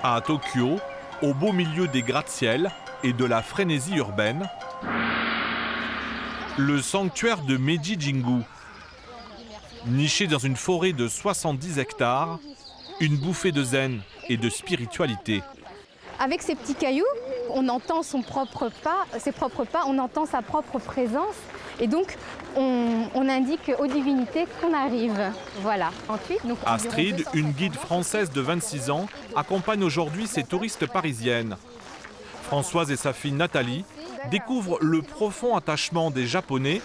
À Tokyo, au beau milieu des gratte-ciel et de la frénésie urbaine, le sanctuaire de Meiji-Jingu. Niché dans une forêt de 70 hectares, une bouffée de zen et de spiritualité. Avec ces petits cailloux, on entend ses propres pas, on entend sa propre présence. Et donc, on indique aux divinités qu'on arrive. Voilà. Ensuite, donc, Astrid, une guide française de 26 ans, accompagne aujourd'hui ces touristes parisiennes. Françoise et sa fille Nathalie découvrent le profond attachement des Japonais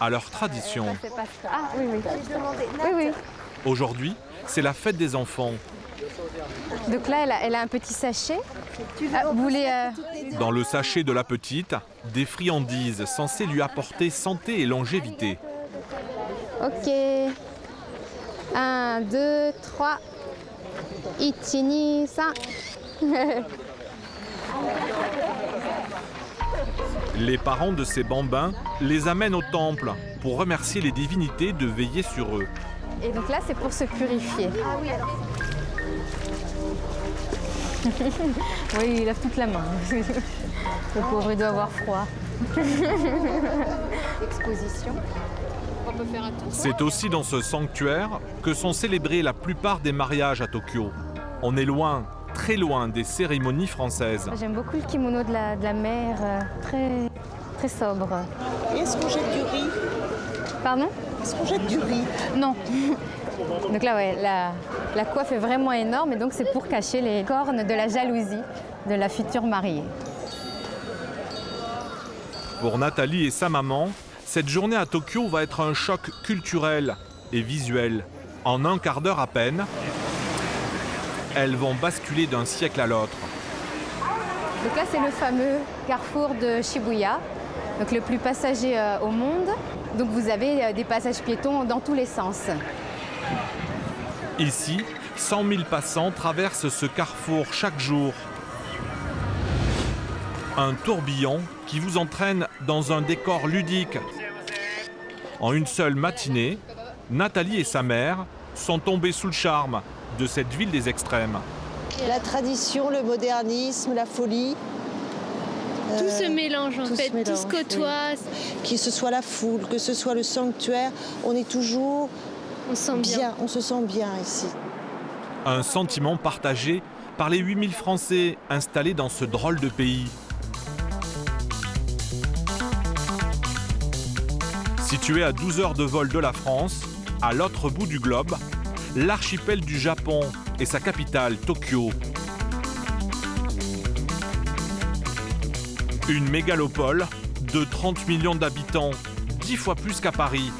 à leur tradition. Ah oui, oui. Oui, oui. Aujourd'hui, c'est la fête des enfants. Donc là, elle a un petit sachet. Vous voulez, Dans le sachet de la petite, des friandises censées lui apporter santé et longévité. Ok. 1, 2, 3. Ichini, 5. Les parents de ces bambins les amènent au temple pour remercier les divinités de veiller sur eux. Et donc là, c'est pour se purifier. Ah oui, alors. Oui, il lave toute la main. Le pauvre, il doit avoir froid. Exposition. On peut faire un tour. C'est aussi dans ce sanctuaire que sont célébrés la plupart des mariages à Tokyo. On est loin, très loin des cérémonies françaises. J'aime beaucoup le kimono de la mère, très, très sobre. Est-ce qu'on jette du riz? Pardon? Est-ce qu'on jette du riz? Non. Donc là, ouais, la coiffe est vraiment énorme et donc c'est pour cacher les cornes de la jalousie de la future mariée. Pour Nathalie et sa maman, cette journée à Tokyo va être un choc culturel et visuel. En un quart d'heure à peine, elles vont basculer d'un siècle à l'autre. Donc là, c'est le fameux carrefour de Shibuya, donc le plus passager au monde. Donc vous avez des passages piétons dans tous les sens. Ici, 100 000 passants traversent ce carrefour chaque jour. Un tourbillon qui vous entraîne dans un décor ludique. En une seule matinée, Nathalie et sa mère sont tombées sous le charme de cette ville des extrêmes. La tradition, le modernisme, la folie. Tout se mélange en fait, tout se côtoie. Oui. Que ce soit la foule, que ce soit le sanctuaire, on est toujours on se sent bien. On se sent bien ici. Un sentiment partagé par les 8000 Français installés dans ce drôle de pays. Situé à 12 heures de vol de la France, à l'autre bout du globe, l'archipel du Japon et sa capitale, Tokyo. Une mégalopole de 30 millions d'habitants, 10 fois plus qu'à Paris.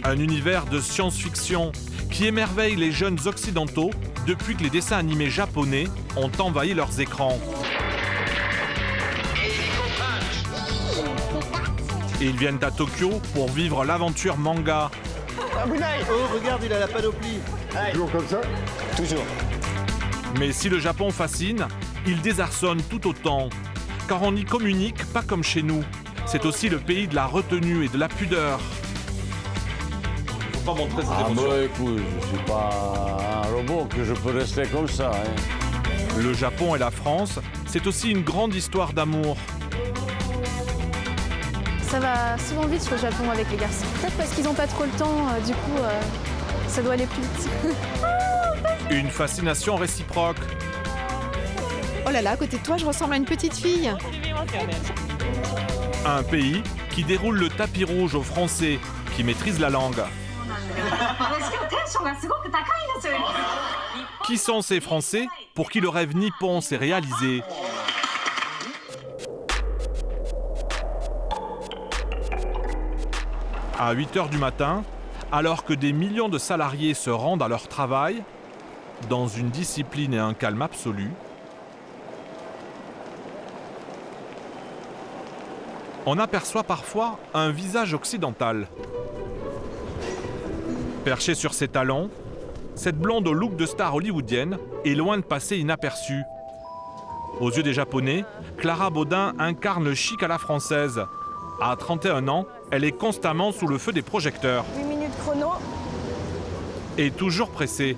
Un univers de science-fiction qui émerveille les jeunes occidentaux depuis que les dessins animés japonais ont envahi leurs écrans. Et ils viennent à Tokyo pour vivre l'aventure manga. Oh, regarde, il a la panoplie. Toujours comme ça? Toujours. Mais si le Japon fascine, il désarçonne tout autant. Car on n'y communique pas comme chez nous. C'est aussi le pays de la retenue et de la pudeur. Faut pas montrer cette émotion. Bah écoute, je suis pas un robot que je peux rester comme ça. Le Japon et la France, c'est aussi une grande histoire d'amour. Ça va souvent vite au Japon avec les garçons. Peut-être parce qu'ils n'ont pas trop le temps, du coup, ça doit aller plus vite. Une fascination réciproque. Oh là là, à côté de toi, je ressemble à une petite fille. Un pays qui déroule le tapis rouge aux Français qui maîtrisent la langue. Qui sont ces Français pour qui le rêve nippon s'est réalisé? À 8 h du matin, alors que des millions de salariés se rendent à leur travail, dans une discipline et un calme absolu, on aperçoit parfois un visage occidental. Perchée sur ses talons, cette blonde au look de star hollywoodienne est loin de passer inaperçue. Aux yeux des Japonais, Clara Baudin incarne le chic à la française. À 31 ans, elle est constamment sous le feu des projecteurs. 8 minutes chrono. Et toujours pressée.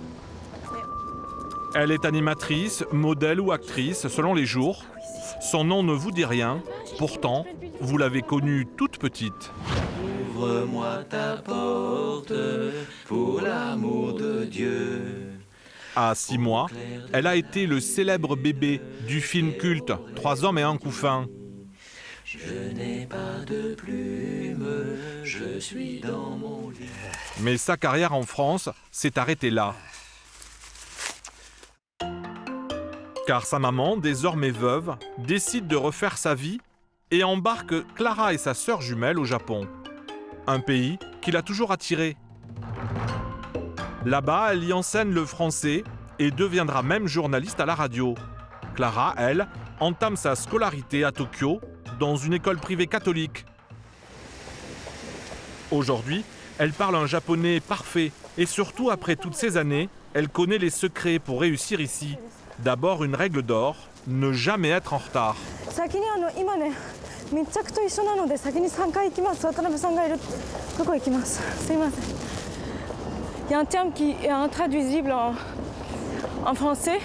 Elle est animatrice, modèle ou actrice, selon les jours. Son nom ne vous dit rien, pourtant, vous l'avez connue toute petite. Ouvre-moi ta porte, pour l'amour de Dieu. À 6 mois, elle a été le célèbre bébé du film culte 3 hommes et un couffin. Je n'ai pas de plume, je suis dans mon lit. Mais sa carrière en France s'est arrêtée là. Car sa maman, désormais veuve, décide de refaire sa vie et embarque Clara et sa sœur jumelle au Japon. Un pays qui l'a toujours attirée. Là-bas, elle y enseigne le français et deviendra même journaliste à la radio. Clara, elle, entame sa scolarité à Tokyo, dans une école privée catholique. Aujourd'hui, elle parle un japonais parfait et surtout, après toutes ces années, elle connaît les secrets pour réussir ici. D'abord, une règle d'or, ne jamais être en retard. Il y a un terme qui est intraduisible en français.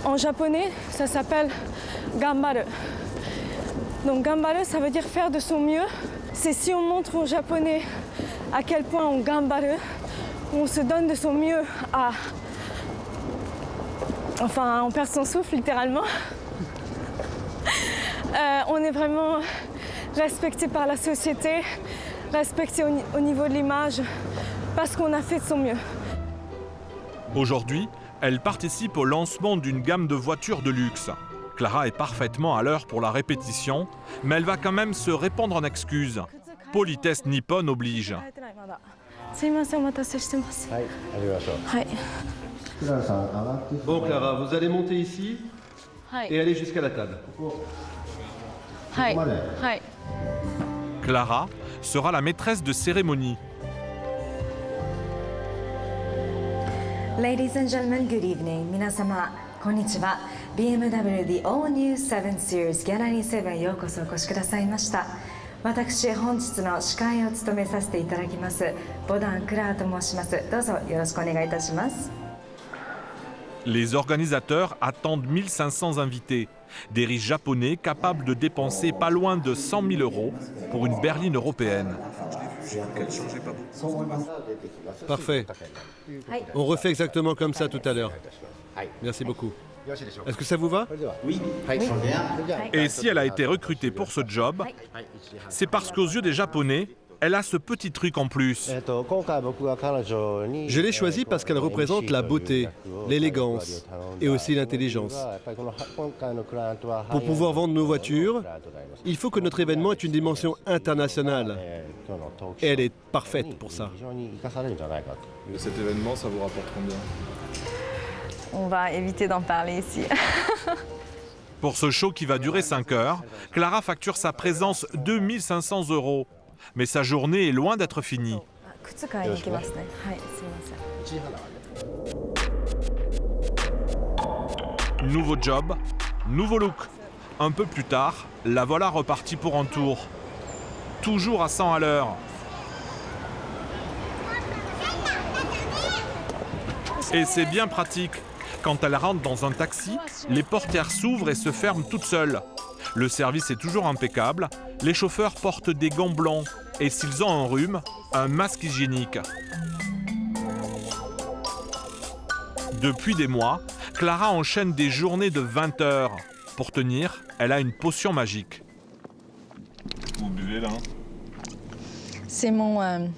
En japonais, ça s'appelle gambaru. Donc gambaru, ça veut dire faire de son mieux. C'est si on montre aux Japonais à quel point on gambaru, on se donne de son mieux à... Enfin, on perd son souffle littéralement. On est vraiment respecté par la société, respecté au niveau de l'image, parce qu'on a fait de son mieux. Aujourd'hui, elle participe au lancement d'une gamme de voitures de luxe. Clara est parfaitement à l'heure pour la répétition, mais elle va quand même se répandre en excuses. Politesse nippone oblige. Bon Clara, vous allez monter ici et aller jusqu'à la table. Clara sera la maîtresse de cérémonie. Ladies and gentlemen, good evening. 皆様、こんにちは。BMW The All New 7 Series Gallery 7へようこそお越しくださいました。私、本日の司会を務めさせていただきます、ボダン・クラーと申します。どうぞよろしくお願いいたします。Les organisateurs attendent 1500 invités, des riches japonais capables de dépenser pas loin de 100 000 € pour une berline européenne. Parfait. On refait exactement comme ça tout à l'heure. Merci beaucoup. Est-ce que ça vous va? Oui. Et si elle a été recrutée pour ce job, c'est parce qu'aux yeux des Japonais, elle a ce petit truc en plus. Je l'ai choisie parce qu'elle représente la beauté, l'élégance et aussi l'intelligence. Pour pouvoir vendre nos voitures, il faut que notre événement ait une dimension internationale. Et elle est parfaite pour ça. Et cet événement, ça vous rapporte combien? On va éviter d'en parler ici. Pour ce show qui va durer 5 heures, Clara facture sa présence 2500 €. Mais sa journée est loin d'être finie. Nouveau job, nouveau look. Un peu plus tard, la voilà repartie pour un tour. Toujours à 100 à l'heure. Et c'est bien pratique. Quand elle rentre dans un taxi, les portières s'ouvrent et se ferment toutes seules. Le service est toujours impeccable. Les chauffeurs portent des gants blancs et s'ils ont un rhume, un masque hygiénique. Depuis des mois, Clara enchaîne des journées de 20 heures. Pour tenir, elle a une potion magique. Vous buvez là? C'est mon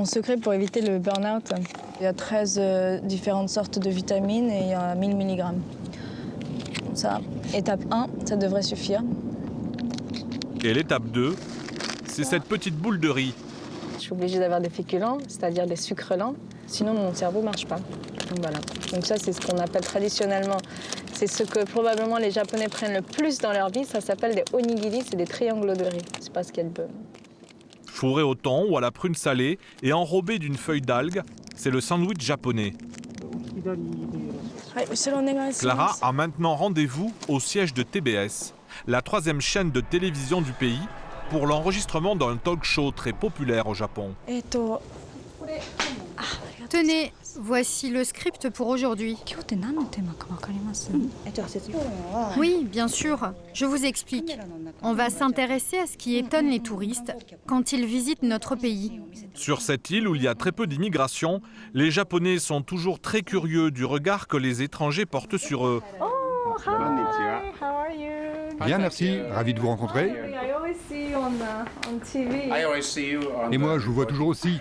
secret pour éviter le burn-out. Il y a 13 différentes sortes de vitamines et il y a 1000 mg. Ça, étape 1, ça devrait suffire. Et l'étape 2, c'est cette petite boule de riz. Je suis obligée d'avoir des féculents, c'est-à-dire des sucres lents, sinon mon cerveau ne marche pas. Donc voilà. Donc ça, c'est ce qu'on appelle traditionnellement, c'est ce que probablement les Japonais prennent le plus dans leur vie, ça s'appelle des onigiri, c'est des triangles de riz. C'est pas ce qu'elle peut. Fourré au thon ou à la prune salée et enrobé d'une feuille d'algue, c'est le sandwich japonais. Clara a maintenant rendez-vous au siège de TBS, la 3e chaîne de télévision du pays, pour l'enregistrement d'un talk show très populaire au Japon. Tenez, voici le script pour aujourd'hui. Oui, bien sûr. Je vous explique. On va s'intéresser à ce qui étonne les touristes quand ils visitent notre pays. Sur cette île où il y a très peu d'immigration, les Japonais sont toujours très curieux du regard que les étrangers portent sur eux. Bien, merci. Ravi de vous rencontrer. Et moi, je vous vois toujours aussi.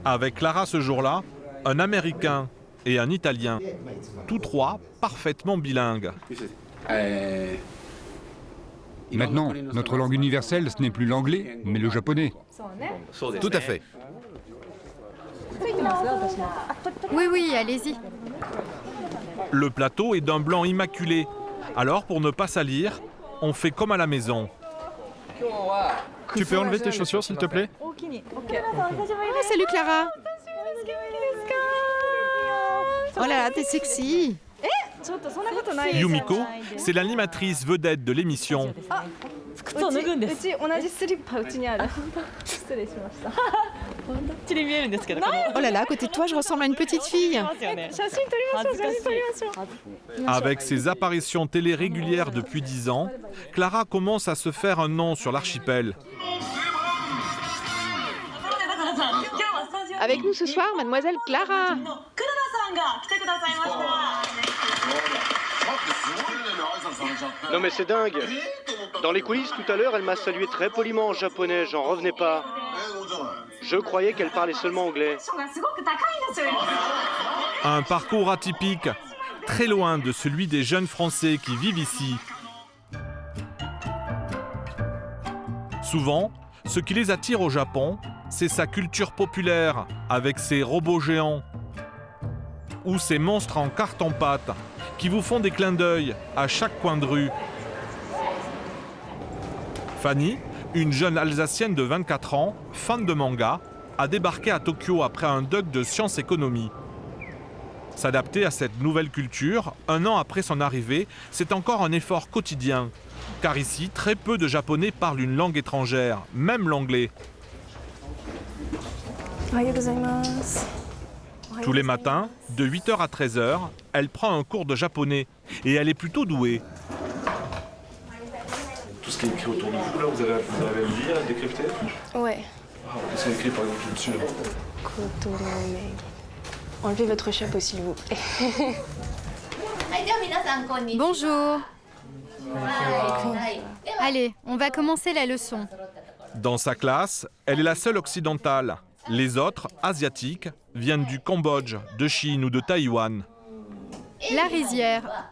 Avec Clara ce jour-là, un Américain et un Italien, tous trois parfaitement bilingues. Maintenant, notre langue universelle, ce n'est plus l'anglais, mais le japonais. Tout à fait. Oui, oui, allez-y. Le plateau est d'un blanc immaculé. Alors, pour ne pas salir, on fait comme à la maison. Tu peux enlever tes chaussures, s'il te plaît? Oh, salut Clara. Oh là là, t'es sexy. Yumiko, c'est l'animatrice vedette de l'émission. Oh là là, à côté de toi, je ressemble à une petite fille. Avec ses apparitions télé régulières depuis 10 ans, Clara commence à se faire un nom sur l'archipel. Avec nous ce soir, mademoiselle Clara. Non mais c'est dingue. Dans les coulisses tout à l'heure, elle m'a salué très poliment en japonais, j'en revenais pas. Je croyais qu'elle parlait seulement anglais. Un parcours atypique, très loin de celui des jeunes Français qui vivent ici. Souvent, ce qui les attire au Japon, c'est sa culture populaire, avec ses robots géants, ou ces monstres en carton-pâte, qui vous font des clins d'œil à chaque coin de rue. Fanny, une jeune Alsacienne de 24 ans, fan de manga, a débarqué à Tokyo après un doc de sciences-économie. S'adapter à cette nouvelle culture, un an après son arrivée, c'est encore un effort quotidien. Car ici, très peu de Japonais parlent une langue étrangère, même l'anglais. Tous les matins, de 8h à 13h, elle prend un cours de japonais et elle est plutôt douée. Tout ce qui est écrit autour de vous, là, vous avez à le lire, à le décrypter? Ouais. Qu'est-ce qu'il y a écrit par exemple dessus? Enlevez votre chapeau, s'il vous plaît. Bonjour. Allez, on va commencer la leçon. Dans sa classe, elle est la seule occidentale. Les autres, asiatiques, viennent du Cambodge, de Chine ou de Taïwan. La rizière.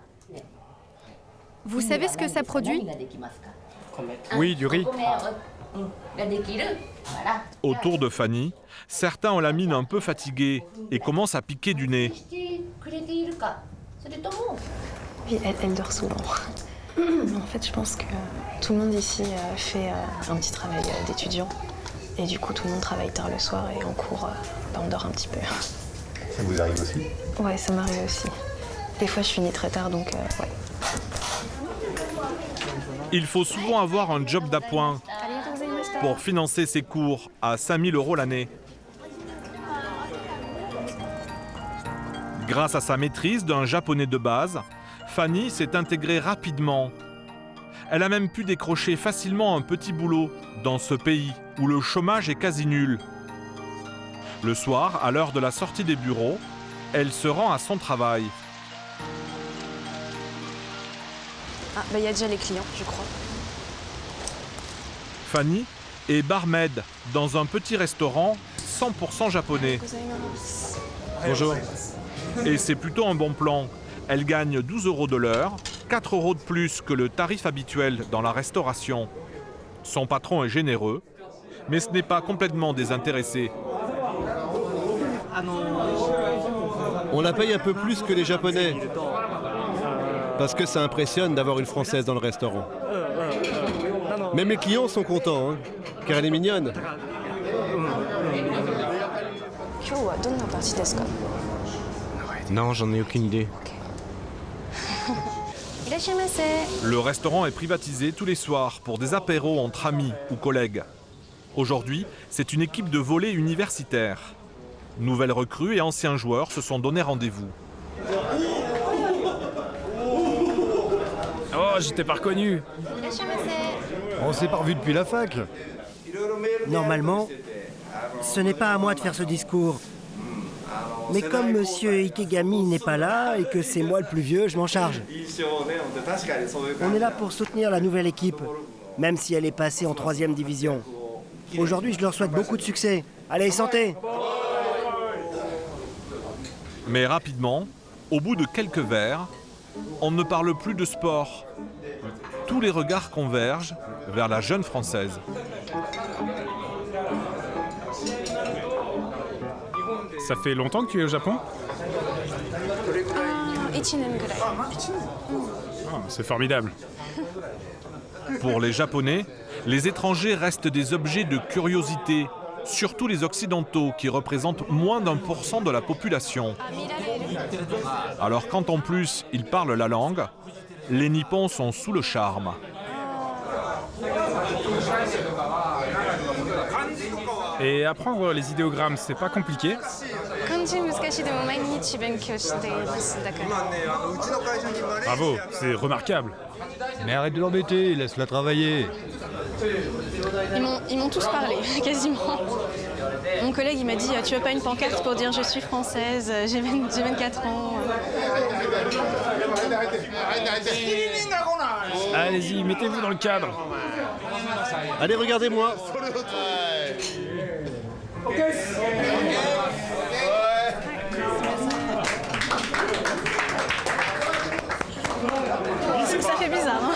Vous savez ce que ça produit? Oui, du riz. Autour de Fanny, certains ont la mine un peu fatiguée et commencent à piquer du nez. Oui, elle dort souvent. En fait, je pense que tout le monde ici fait un petit travail d'étudiant. Et du coup, tout le monde travaille tard le soir et en cours, on dort un petit peu. Ça vous arrive aussi? Ouais, ça m'arrive aussi. Des fois, je finis très tard, donc ouais. Il faut souvent avoir un job d'appoint pour financer ses cours à 5 000 € l'année. Grâce à sa maîtrise d'un japonais de base, Fanny s'est intégrée rapidement. Elle a même pu décrocher facilement un petit boulot dans ce pays où le chômage est quasi nul. Le soir, à l'heure de la sortie des bureaux, elle se rend à son travail. Ah, bah il y a déjà les clients, je crois. Fanny est barmaid dans un petit restaurant 100% japonais. Bonjour. Et c'est plutôt un bon plan. Elle gagne 12 € de l'heure, 4 € de plus que le tarif habituel dans la restauration. Son patron est généreux, mais ce n'est pas complètement désintéressé. On la paye un peu plus que les Japonais. Parce que ça impressionne d'avoir une Française dans le restaurant. Même les clients sont contents, hein, car elle est mignonne. Non, j'en ai aucune idée. Le restaurant est privatisé tous les soirs pour des apéros entre amis ou collègues. Aujourd'hui, c'est une équipe de volley universitaire. Nouvelles recrues et anciens joueurs se sont donné rendez-vous. Oh, j'étais pas reconnu. On s'est pas revu depuis la fac. Normalement, ce n'est pas à moi de faire ce discours. Mais comme Monsieur Ikegami n'est pas là et que c'est moi le plus vieux, je m'en charge. On est là pour soutenir la nouvelle équipe, même si elle est passée en 3e division. Aujourd'hui, je leur souhaite beaucoup de succès. Allez, santé! Mais rapidement, au bout de quelques verres, on ne parle plus de sport. Tous les regards convergent vers la jeune Française. Ça fait longtemps que tu es au Japon? C'est formidable. Pour les Japonais, les étrangers restent des objets de curiosité, surtout les Occidentaux qui représentent moins d'1% de la population. Alors quand en plus ils parlent la langue, les Nippons sont sous le charme. Et apprendre les idéogrammes, c'est pas compliqué? Bravo, c'est remarquable. Mais arrête de l'embêter, laisse-la travailler. Ils m'ont tous parlé, quasiment. Mon collègue, il m'a dit « Tu veux pas une pancarte pour dire je suis française, j'ai 24 ans ?» Allez-y, mettez-vous dans le cadre. Allez, regardez-moi. Ça fait bizarre, hein.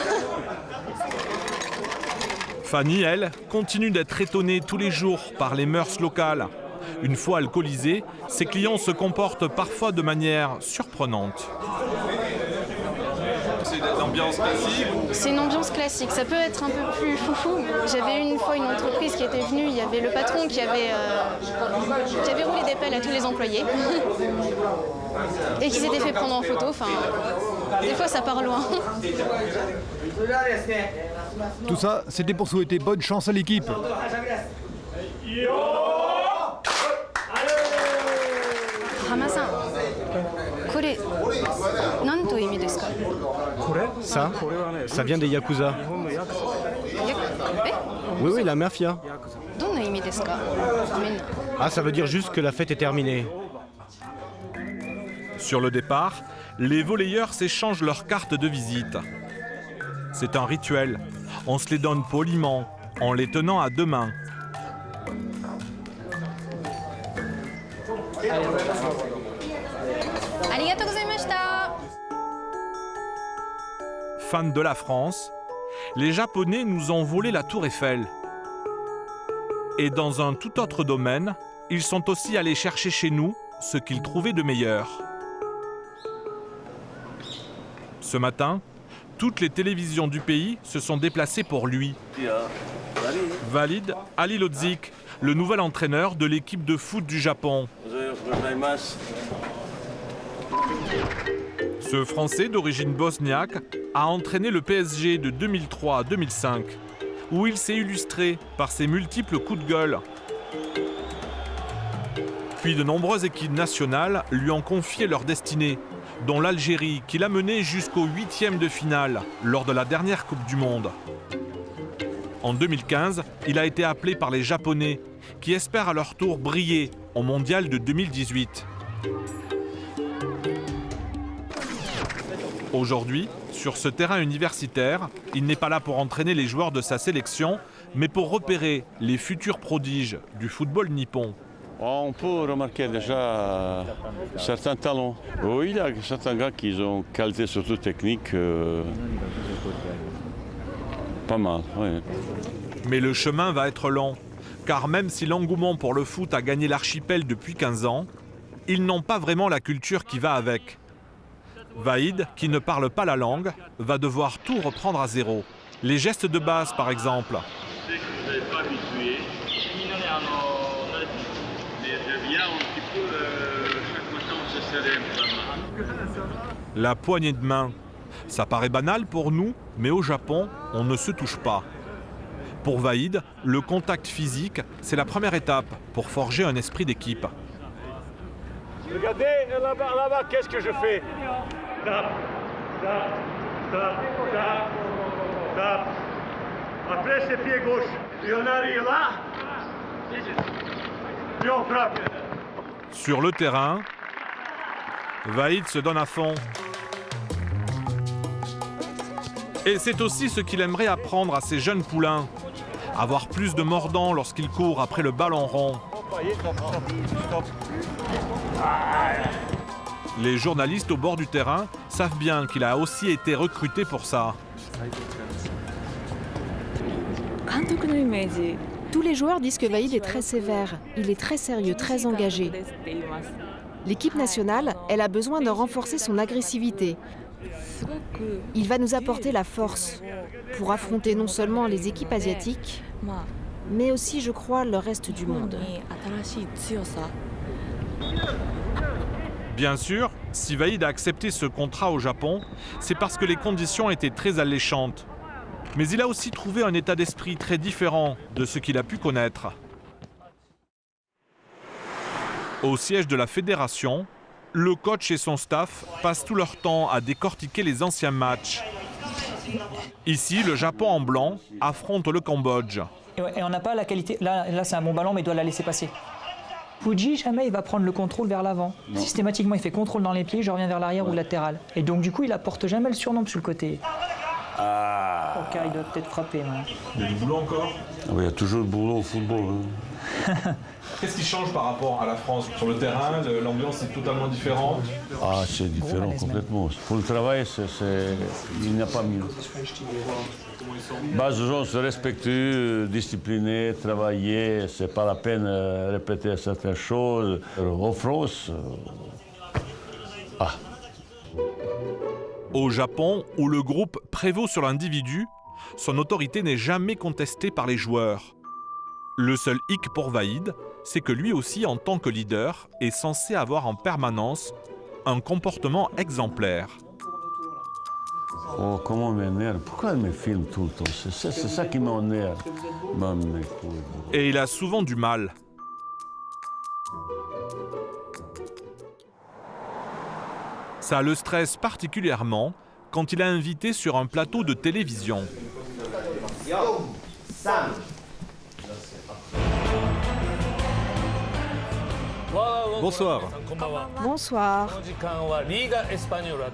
Fanny, elle, continue d'être étonnée tous les jours par les mœurs locales. Une fois alcoolisée, ses clients se comportent parfois de manière surprenante. C'est une ambiance classique? C'est une ambiance classique, ça peut être un peu plus foufou. J'avais une fois une entreprise qui était venue, il y avait le patron qui avait roulé des pelles à tous les employés et qui s'était fait prendre en photo. Enfin, des fois ça part loin. Tout ça, c'était pour souhaiter bonne chance à l'équipe. Hama-san, Ça vient des Yakuza. Oui, la mafia. Ah, ça veut dire juste que la fête est terminée. Sur le départ, les volleyeurs s'échangent leurs cartes de visite. C'est un rituel. On se les donne poliment, en les tenant à deux mains. Fans de la France, les Japonais nous ont volé la Tour Eiffel. Et dans un tout autre domaine, ils sont aussi allés chercher chez nous ce qu'ils trouvaient de meilleur. Ce matin, toutes les télévisions du pays se sont déplacées pour lui. Valide Halilhodžić, le nouvel entraîneur de l'équipe de foot du Japon. Ce Français d'origine bosniaque a entraîné le PSG de 2003 à 2005, où il s'est illustré par ses multiples coups de gueule. Puis de nombreuses équipes nationales lui ont confié leur destinée, dont l'Algérie, qui l'a mené jusqu'au 8e de finale lors de la dernière Coupe du Monde. En 2015, il a été appelé par les Japonais, qui espèrent à leur tour briller au Mondial de 2018. Aujourd'hui, sur ce terrain universitaire, il n'est pas là pour entraîner les joueurs de sa sélection, mais pour repérer les futurs prodiges du football nippon. On peut remarquer déjà certains talents. Oui, il y a certains gars qui ont qualité surtout technique pas mal. Oui. Mais le chemin va être long, car même si l'engouement pour le foot a gagné l'archipel depuis 15 ans, ils n'ont pas vraiment la culture qui va avec. Vaïd, qui ne parle pas la langue, va devoir tout reprendre à zéro. Les gestes de base, par exemple. Je sais que vous n'êtes pas habitué. Je viens un petit peu chaque matin, on se serre. La poignée de main. Ça paraît banal pour nous, mais au Japon, on ne se touche pas. Pour Vaïd, le contact physique, c'est la première étape pour forger un esprit d'équipe. Regardez, là-bas, qu'est-ce que je fais? Tape, tape, tape, tape, tape. Après, c'est pied gauche. Et on arrive là. Et on frappe. Sur le terrain, Vahid se donne à fond. Et c'est aussi ce qu'il aimerait apprendre à ses jeunes poulains. Avoir plus de mordants lorsqu'ils courent après le ballon rond. Les journalistes au bord du terrain savent bien qu'il a aussi été recruté pour ça. Tous les joueurs disent que Vahid est très sévère. Il est très sérieux, très engagé. L'équipe nationale, elle a besoin de renforcer son agressivité. Il va nous apporter la force pour affronter non seulement les équipes asiatiques, mais aussi, je crois, le reste du monde. Bien sûr, si Vahid a accepté ce contrat au Japon, c'est parce que les conditions étaient très alléchantes. Mais il a aussi trouvé un état d'esprit très différent de ce qu'il a pu connaître. Au siège de la fédération, le coach et son staff passent tout leur temps à décortiquer les anciens matchs. Ici, le Japon en blanc affronte le Cambodge. Et on n'a pas la qualité. Là c'est un bon ballon, mais il doit la laisser passer. Fuji, jamais il va prendre le contrôle vers l'avant. Systématiquement, il fait contrôle dans les pieds, je reviens vers l'arrière ou latéral. Et donc, du coup, il apporte jamais le surnombre sur le côté. Ok, il doit peut-être frapper. Ouais. Il y a du boulot encore? Il y a toujours le boulot au football. Hein. Qu'est-ce qui change par rapport à la France? Sur le terrain, l'ambiance est totalement différente? Ah, c'est différent complètement. Pour le travail, il n'y a pas mieux. Les gens se respectueux, disciplinés, travailler, c'est pas la peine de répéter certaines choses. En France, Au Japon, où le groupe prévaut sur l'individu, son autorité n'est jamais contestée par les joueurs. Le seul hic pour Vahid, c'est que lui aussi, en tant que leader, est censé avoir en permanence un comportement exemplaire. Oh, comment on m'énerve? Pourquoi elle me filme tout le temps? C'est ça qui m'énerve. Et il a souvent du mal. Ça le stresse particulièrement quand il est invité sur un plateau de télévision. Bonsoir. Bonsoir.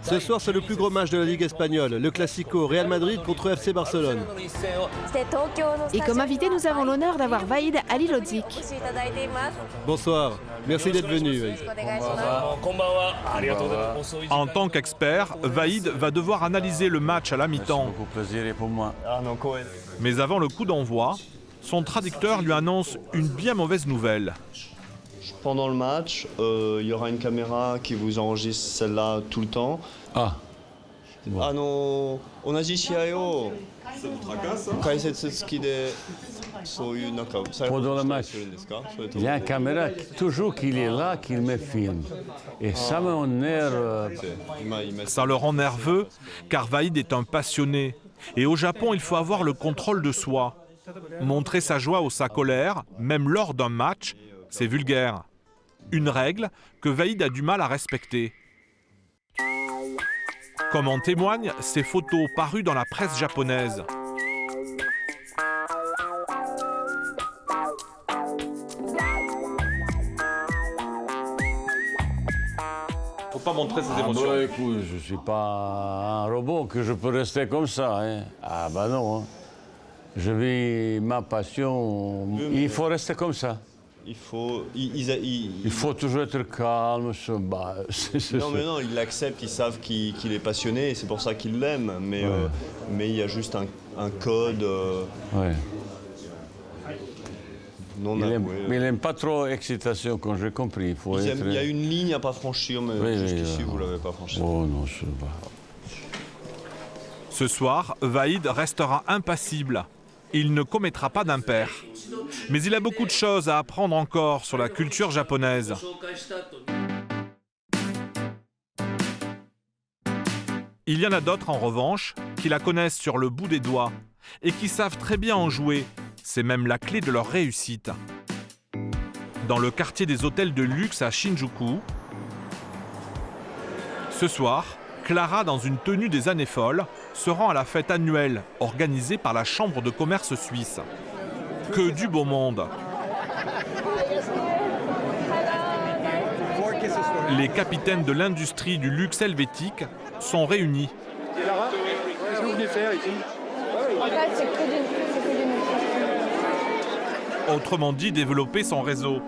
Ce soir, c'est le plus gros match de la Ligue espagnole, le Classico Real Madrid contre FC Barcelone. Et comme invité, nous avons l'honneur d'avoir Vahid Halilovic. Bonsoir. Merci d'être venu, Vahid. En tant qu'expert, Vahid va devoir analyser le match à la mi-temps. Mais avant le coup d'envoi, son traducteur lui annonce une bien mauvaise nouvelle. Pendant le match, il y aura une caméra qui vous enregistre celle-là tout le temps. Ah. Non, on a dit CIO. Ça vous tracasse, Pendant le match, il y a une caméra toujours qu'il est là, qu'il me filme. Et ça m'énerve. Ça le rend nerveux, car Vahid est un passionné. Et au Japon, il faut avoir le contrôle de soi. Montrer sa joie ou sa colère, même lors d'un match, c'est vulgaire. Une règle que Vahid a du mal à respecter. Comme en témoignent ces photos parues dans la presse japonaise. Faut pas montrer ses émotions. Bah, écoute, je suis pas un robot que je peux rester comme ça. Hein. Ah bah non. Hein. Je vis ma passion. Il faut rester comme ça. Il faut toujours être calme. Non, mais non, ils l'acceptent, ils savent qu'il est passionné et c'est pour ça qu'ils l'aiment. Mais il y a juste un code. Mais il n'aime pas trop l'excitation, quand j'ai compris. Il y a une ligne à pas franchir, mais jusqu'ici, vous ne l'avez pas franchi. Oh non, je sais pas. Ce soir, Vahid restera impassible. Il ne commettra pas d'impair. Mais il a beaucoup de choses à apprendre encore sur la culture japonaise. Il y en a d'autres, en revanche, qui la connaissent sur le bout des doigts et qui savent très bien en jouer. C'est même la clé de leur réussite. Dans le quartier des hôtels de luxe à Shinjuku, Ce soir, Clara, dans une tenue des années folles, se rend à la fête annuelle organisée par la Chambre de commerce suisse. Que du beau monde! Les capitaines de l'industrie du luxe helvétique sont réunis. Clara, qu'est-ce que vous venez faire ici? En fait, c'est que du Autrement dit, développer son réseau.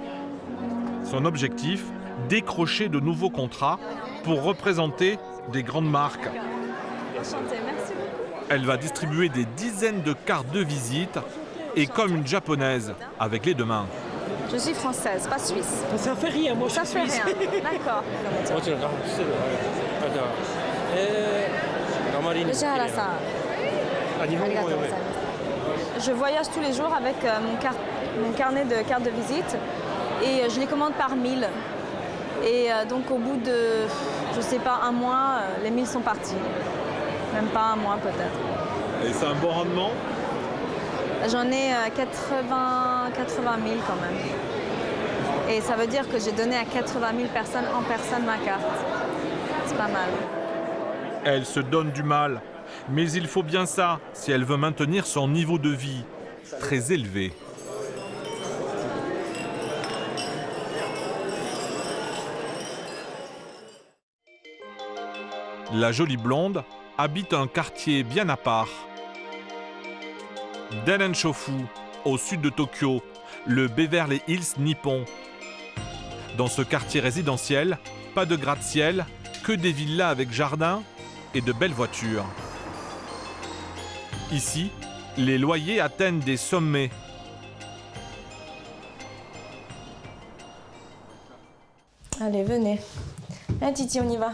Son objectif, décrocher de nouveaux contrats pour représenter des grandes marques. Elle va distribuer des dizaines de cartes de visite et comme une japonaise, avec les deux mains. Je suis française, pas suisse. Ça fait rien, moi je suis suisse. Ça fait rien, d'accord. Je voyage tous les jours avec mon carnet de cartes de visite et je les commande par 1000. Et donc au bout de, je sais pas, un mois, les 1000 sont partis. Même pas un mois peut-être. Et c'est un bon rendement? J'en ai 80 000 quand même. Et ça veut dire que j'ai donné à 80 000 personnes en personne ma carte. C'est pas mal. Elle se donne du mal, mais il faut bien ça si elle veut maintenir son niveau de vie très élevé. La jolie blonde habite un quartier bien à part. Dennenshofu, au sud de Tokyo, le Beverly Hills nippon. Dans ce quartier résidentiel, pas de gratte-ciel, que des villas avec jardin et de belles voitures. Ici, les loyers atteignent des sommets. Allez, venez. Hein, Titi, on y va.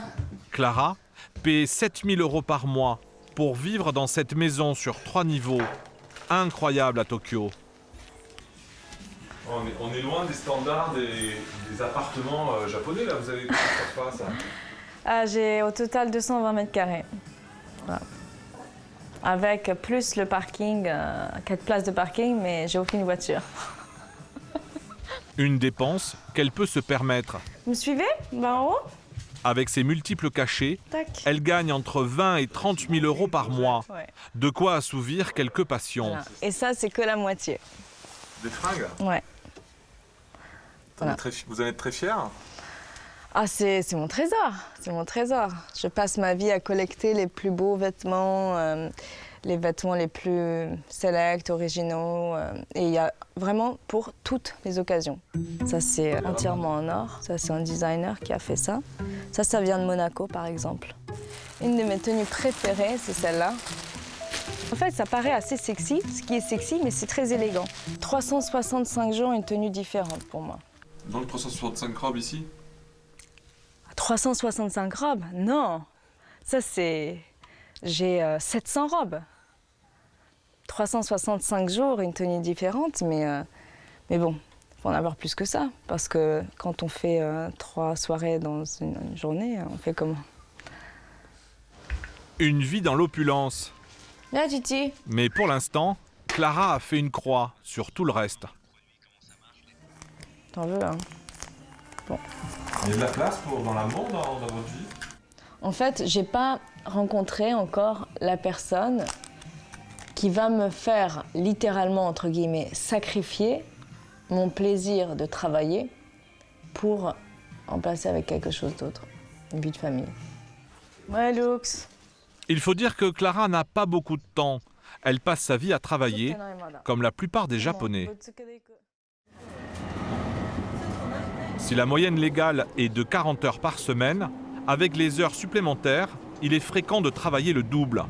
Clara paie 7 000 € par mois pour vivre dans cette maison sur 3 niveaux. Incroyable à Tokyo. On est loin des standards des appartements japonais, là. Vous avez quoi de surface? J'ai au total 220 mètres carrés. Voilà. Avec plus le parking, 4 places de parking, mais j'ai aucune voiture. Une dépense qu'elle peut se permettre. Vous me suivez? En haut? Avec ses multiples cachets, Tac. elle gagne entre 20 et 30 000 € par mois. Ouais. De quoi assouvir quelques passions. Voilà. Et ça, c'est que la moitié. Des fringues? Ouais. Voilà. Vous en êtes très fière? Ah, c'est mon trésor, c'est mon trésor. Je passe ma vie à collecter les plus beaux vêtements, les vêtements les plus sélects, originaux. Et il y a vraiment pour toutes les occasions. Ça, c'est entièrement en or. Ça, c'est un designer qui a fait ça. Ça vient de Monaco, par exemple. Une de mes tenues préférées, c'est celle-là. En fait, ça paraît assez sexy, ce qui est sexy, mais c'est très élégant. 365 jours, une tenue différente pour moi. Donc 365 robes ici? 365 robes? Non. Ça, c'est... J'ai 700 robes. 365 jours, une tenue différente, mais bon, il faut en avoir plus que ça. Parce que quand on fait 3 soirées dans une journée, on fait comment? Une vie dans l'opulence. Là, Titi. Mais pour l'instant, Clara a fait une croix sur tout le reste. T'en veux, hein? Bon. Il y a de la place dans l'amour dans votre vie? En fait, j'ai pas rencontré encore la personne qui va me faire littéralement, entre guillemets, sacrifier mon plaisir de travailler pour remplacer avec quelque chose d'autre, une vie de famille. Ouais, Lux. Il faut dire que Clara n'a pas beaucoup de temps. Elle passe sa vie à travailler, comme la plupart des Japonais. Si la moyenne légale est de 40 heures par semaine, avec les heures supplémentaires, il est fréquent de travailler le double.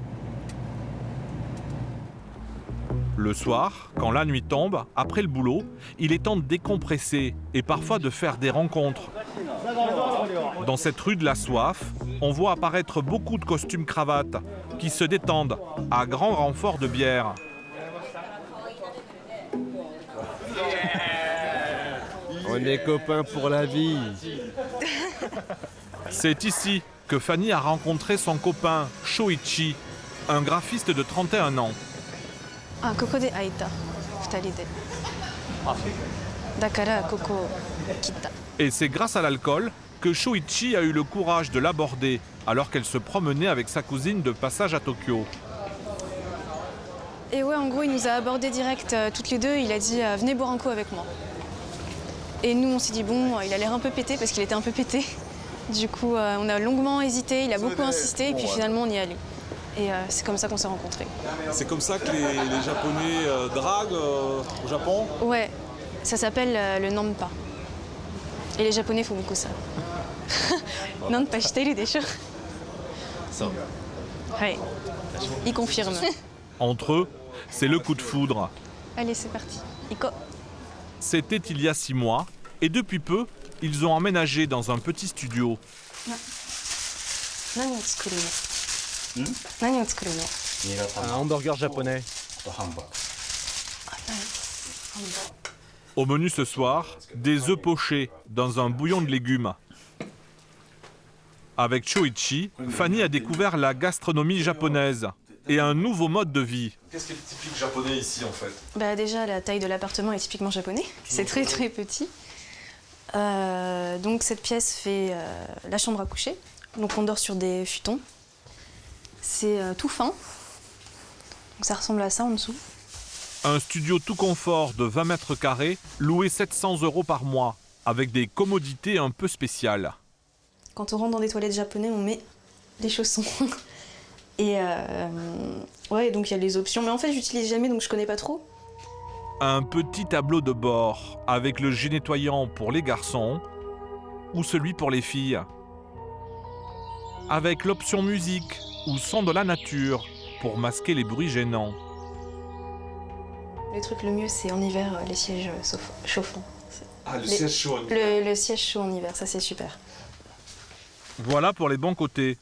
Le soir, quand la nuit tombe, après le boulot, il est temps de décompresser et parfois de faire des rencontres. Dans cette rue de la Soif, on voit apparaître beaucoup de costumes cravates qui se détendent à grand renfort de bière. On est copains pour la vie. C'est ici que Fanny a rencontré son copain Shoichi, un graphiste de 31 ans. Ah, ここで会えた、2人で。だからここ切った。Et c'est grâce à l'alcool que Shoichi a eu le courage de l'aborder alors qu'elle se promenait avec sa cousine de passage à Tokyo. Et ouais, en gros, il nous a abordés direct toutes les deux. Il a dit venez boire un coup avec moi. Et nous, on s'est dit bon, il a l'air un peu pété parce qu'il était un peu pété. Du coup, on a longuement hésité, il a beaucoup insisté et puis finalement, on y est allé. Et c'est comme ça qu'on s'est rencontrés. C'est comme ça que les Japonais draguent au Japon? Ouais, ça s'appelle le nanpa. Et les Japonais font beaucoup ça. Nanpa shiteru desho. Ouais, il confirme. Entre eux, c'est le coup de foudre. Allez, c'est parti. Iko. C'était il y a 6 mois, et depuis peu, ils ont emménagé dans un petit studio. Un hamburger japonais. Au menu ce soir, des œufs pochés dans un bouillon de légumes. Avec Shoichi, Fanny a découvert la gastronomie japonaise et un nouveau mode de vie. Qu'est-ce qui est typique japonais ici en fait? Bah déjà, la taille de l'appartement est typiquement japonais. C'est très très petit. Donc cette pièce fait la chambre à coucher. Donc on dort sur des futons. C'est tout fin. Donc ça ressemble à ça en dessous. Un studio tout confort de 20 mètres carrés, loué 700 € par mois, avec des commodités un peu spéciales. Quand on rentre dans des toilettes japonaises, on met des chaussons. Et ouais, donc il y a les options. Mais en fait, j'utilise jamais, donc je connais pas trop. Un petit tableau de bord avec le jet nettoyant pour les garçons ou celui pour les filles. Avec l'option musique ou son de la nature pour masquer les bruits gênants. Le truc le mieux, c'est en hiver, les sièges chauffants. Ah, le siège chaud en hiver. Le siège chaud en hiver, ça c'est super. Voilà pour les bons côtés.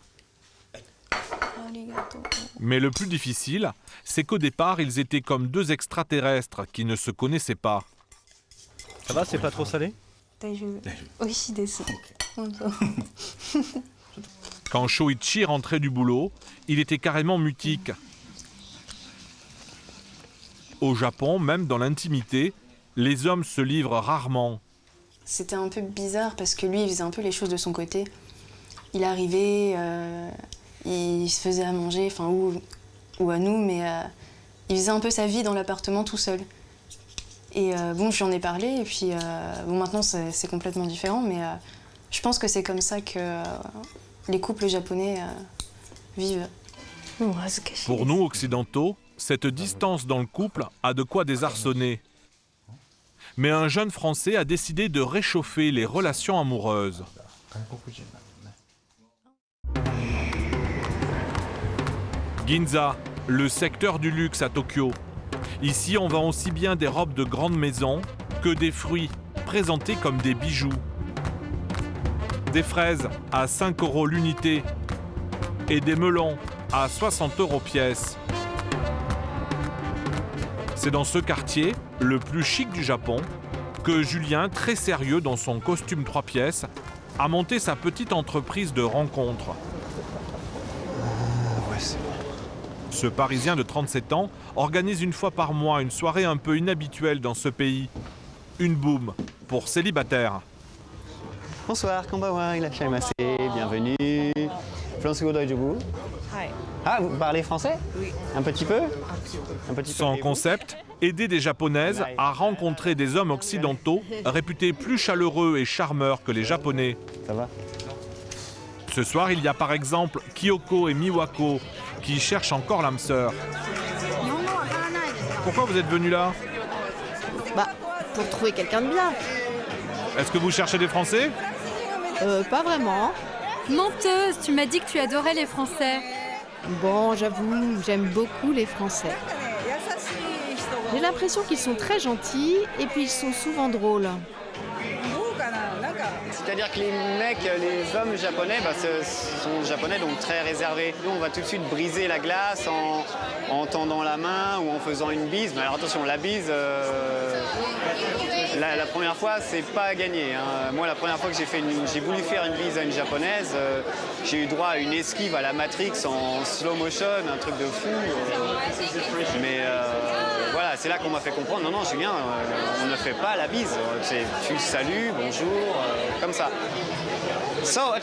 Mais le plus difficile, c'est qu'au départ, ils étaient comme deux extraterrestres qui ne se connaissaient pas. Ça va, c'est pas trop salé? Quand Shoichi rentrait du boulot, il était carrément mutique. Au Japon, même dans l'intimité, les hommes se livrent rarement. C'était un peu bizarre parce que lui, il faisait un peu les choses de son côté. Il arrivait, il se faisait à manger, enfin ou à nous, mais il faisait un peu sa vie dans l'appartement tout seul. Et bon, je lui en ai parlé, et puis bon, maintenant c'est complètement différent, mais je pense que c'est comme ça que les couples japonais vivent. Pour nous, occidentaux, cette distance dans le couple a de quoi désarçonner. Mais un jeune Français a décidé de réchauffer les relations amoureuses. Ginza, le secteur du luxe à Tokyo. Ici, on vend aussi bien des robes de grande maison que des fruits présentés comme des bijoux. Des fraises à 5 € l'unité et des melons à 60 € pièce. C'est dans ce quartier, le plus chic du Japon, que Julien, très sérieux dans son costume 3 pièces, a monté sa petite entreprise de rencontres. Ce Parisien de 37 ans organise une fois par mois une soirée un peu inhabituelle dans ce pays. Une boum pour célibataires. Bonsoir, konbanwa, irashaimase, bienvenue. Français daijoubu? Ah, vous parlez français? Oui. Un petit peu? Son concept, aider des Japonaises à rencontrer des hommes occidentaux réputés plus chaleureux et charmeurs que les Japonais. Ça va? Ce soir, il y a par exemple Kyoko et Miwako qui cherchent encore l'âme sœur. Pourquoi vous êtes venus là? Bah, pour trouver quelqu'un de bien. Est-ce que vous cherchez des Français? Pas vraiment. Menteuse, tu m'as dit que tu adorais les Français. Bon, j'avoue, j'aime beaucoup les Français. J'ai l'impression qu'ils sont très gentils et puis ils sont souvent drôles. C'est-à-dire que les mecs, les hommes japonais, sont japonais donc très réservés. Nous, on va tout de suite briser la glace en tendant la main ou en faisant une bise. Mais alors attention, la bise, la première fois, c'est pas à gagner. Hein. Moi, la première fois que j'ai voulu faire une bise à une japonaise, j'ai eu droit à une esquive à la Matrix en slow motion, un truc de fou. Mais voilà, voilà, c'est là qu'on m'a fait comprendre, non, Julien, on ne fait pas la bise. Tu salues, bonjour, comme ça. So, is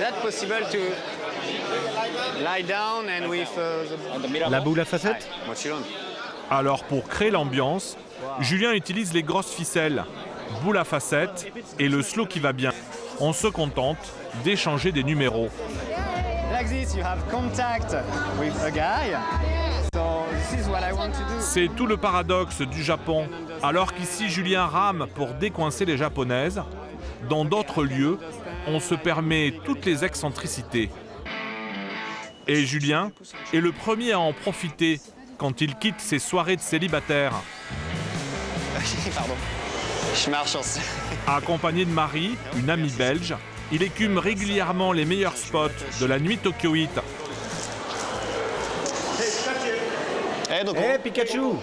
that possible to lie down and with La boule à facettes? Alors pour créer l'ambiance, Julien utilise les grosses ficelles, boule à facettes et le slow qui va bien. On se contente d'échanger des numéros. Like this, you have contact with a guy. So this is what I want to do. C'est tout le paradoxe du Japon. Alors qu'ici Julien rame pour décoincer les japonaises, dans d'autres lieux, on se permet toutes les excentricités. Et Julien est le premier à en profiter quand il quitte ses soirées de célibataire. Pardon. Je marche en... Accompagné de Marie, une amie belge, il écume régulièrement les meilleurs spots de la nuit tokyoïte. Hey Pikachu!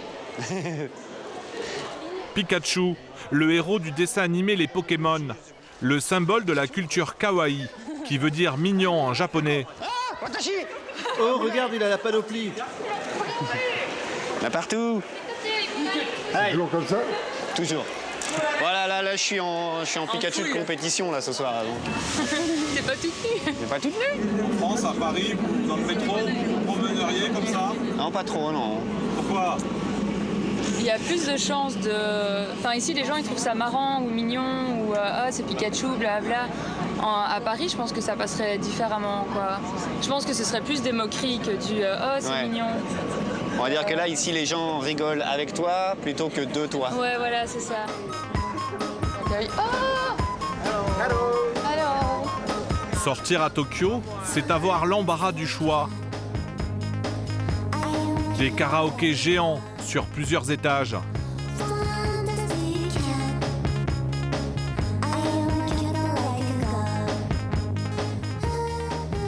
Pikachu, le héros du dessin animé Les Pokémon, le symbole de la culture kawaii, qui veut dire mignon en japonais. Oh, regarde, il a la panoplie. Là partout. Toujours comme ça? Toujours. Voilà, là, je suis en Pikachu de compétition là ce soir. T'es pas toute nue? T'es pas toute nue? En France, à Paris, dans le métro, vous promeneriez comme ça? Non, pas trop, non. Pourquoi? Il y a plus de chances de... Enfin, ici, les gens, ils trouvent ça marrant ou mignon ou ah, c'est Pikachu, blabla. À Paris, je pense que ça passerait différemment, quoi. Je pense que ce serait plus des moqueries que du oh, c'est mignon. On va dire que là, ici, les gens rigolent avec toi plutôt que de toi. Ouais, voilà, c'est ça. Oh! Hello! Sortir à Tokyo, c'est avoir l'embarras du choix. Des karaokés géants sur plusieurs étages.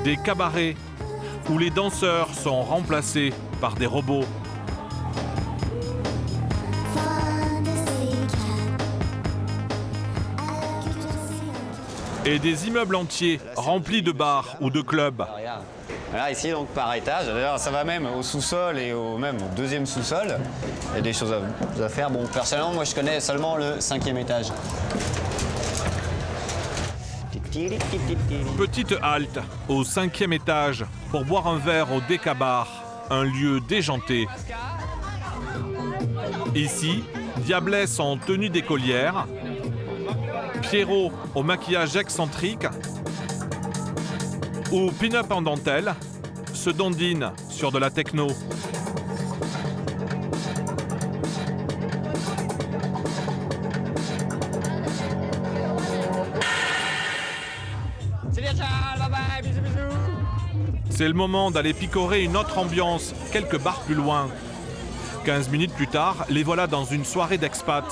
Des cabarets où les danseurs sont remplacés par des robots. Et des immeubles entiers remplis de bars ou de clubs. Là, ici, donc, par étage, d'ailleurs, ça va même au sous-sol et même au deuxième sous-sol. Il y a des choses à faire. Bon, personnellement, moi, je connais seulement le 5e étage. Petite halte au 5e étage pour boire un verre au Deka-bar, un lieu déjanté. Ici, Diablesse en tenue d'écolière, Pierrot au maquillage excentrique ou Pin-Up en dentelle se dandine sur de la techno. C'est le moment d'aller picorer une autre ambiance, quelques bars plus loin. 15 minutes plus tard, les voilà dans une soirée d'expat.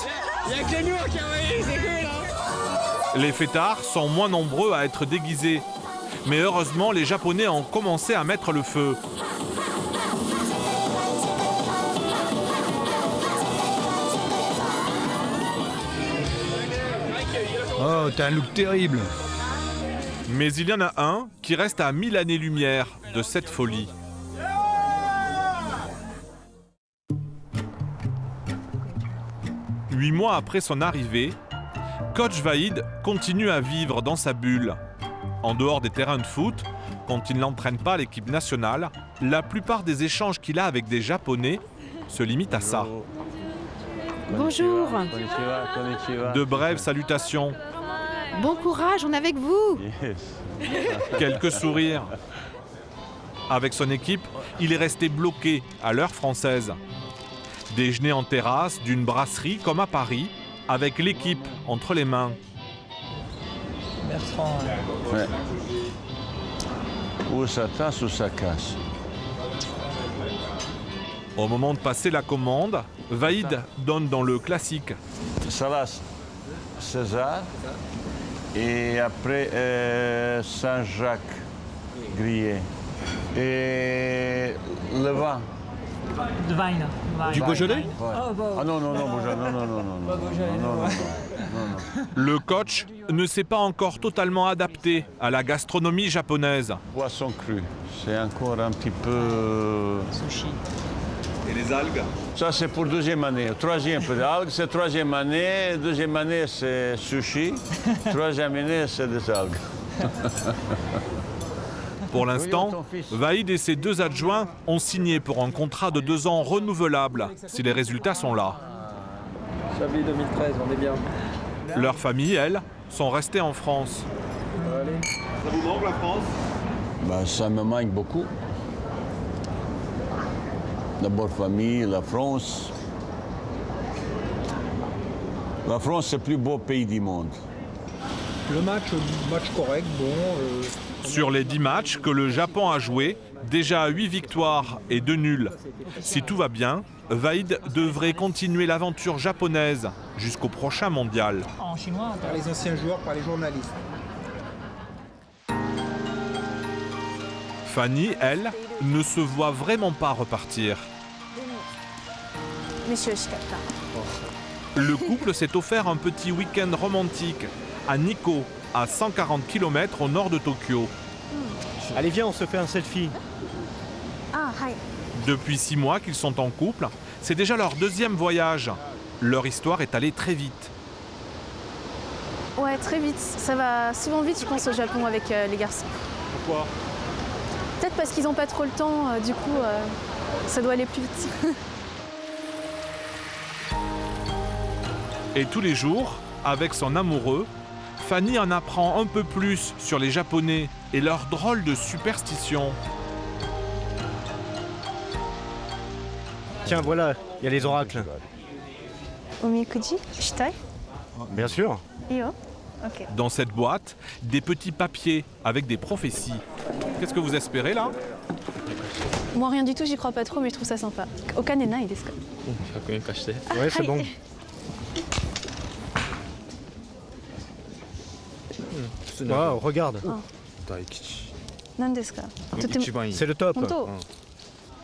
Y'a que nous en Kawaii, c'est cool, hein. Les fêtards sont moins nombreux à être déguisés. Mais heureusement, les Japonais ont commencé à mettre le feu. Oh, t'as un look terrible. Mais il y en a un qui reste à 1000 années-lumière de cette folie. Huit mois après son arrivée, Coach Vahid continue à vivre dans sa bulle. En dehors des terrains de foot, quand il n'entraîne pas l'équipe nationale, la plupart des échanges qu'il a avec des Japonais se limitent à ça. Bonjour. De brèves salutations. Bon courage, on est avec vous. Quelques sourires. Avec son équipe, il est resté bloqué à l'heure française. Déjeuner en terrasse d'une brasserie comme à Paris, avec l'équipe entre les mains. Bertrand. Ouais. Ou ça tasse ou ça casse. Au moment de passer la commande, Vahid donne dans le classique. Salade César et après Saint-Jacques grillé. Et le vin. De vin. Du Beaujolais? Ouais. Ah non, Beaujolais, non. Le coach ne s'est pas encore totalement adapté à la gastronomie japonaise. Poisson cru, c'est encore un petit peu... Sushi. Et les algues? Ça, c'est pour deuxième année. Troisième, peu d'algues. C'est troisième année. Deuxième année, c'est sushi. Troisième année, c'est des algues. Pour l'instant, Vahid et ses 2 adjoints ont signé pour un contrat de 2 ans renouvelable, si les résultats sont là. Chablis 2013, on est bien. Leurs familles, elles, sont restées en France. Ça vous manque la France? Ben, ça me manque beaucoup. D'abord, famille, la France. La France, c'est le plus beau pays du monde. Le match correct, bon. Sur les 10 matchs que le Japon a joués, déjà 8 victoires et 2 nuls. Si tout va bien, Vahid devrait continuer l'aventure japonaise jusqu'au prochain mondial. En chinois, Par les anciens joueurs, par les journalistes. Fanny, elle, ne se voit vraiment pas repartir. Le couple s'est offert un petit week-end romantique à Nikko, à 140 km au nord de Tokyo. Allez, viens, on se fait un selfie. Depuis 6 mois qu'ils sont en couple, c'est déjà leur 2e voyage. Leur histoire est allée très vite. Ouais, très vite. Ça va souvent vite, je pense, au Japon avec les garçons. Pourquoi? Peut-être parce qu'ils n'ont pas trop le temps, du coup, ça doit aller plus vite. Et tous les jours, avec son amoureux, Fanny en apprend un peu plus sur les Japonais et leurs drôles de superstitions. Tiens, voilà, il y a les oracles. Omikuji, shitai? Bien sûr. Iyo. Ok. Dans cette boîte, des petits papiers avec des prophéties. Qu'est-ce que vous espérez là? Moi, rien du tout, j'y crois pas trop, mais je trouve ça sympa. Okane nai desu ka? Ouais, c'est bon. Wow, regarde. Nan desu ka? C'est le top. Honto?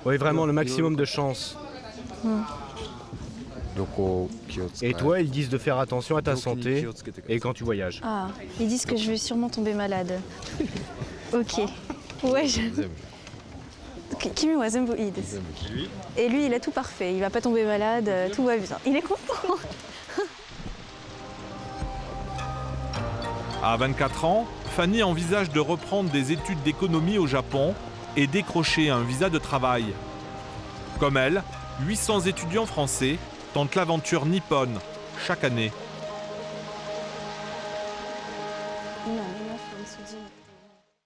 Oui, vraiment le maximum de chance. Et toi, ils disent de faire attention à ta santé et quand tu voyages. Ah, ils disent que je vais sûrement tomber malade. Ok. Ouais, Kimi wa zenbu ii desu. Et lui, il a tout parfait. Il va pas tomber malade, tout va bien. Il est content. À 24 ans, Fanny envisage de reprendre des études d'économie au Japon et décrocher un visa de travail. Comme elle, 800 étudiants français tentent l'aventure nippone chaque année. 今、連絡を筋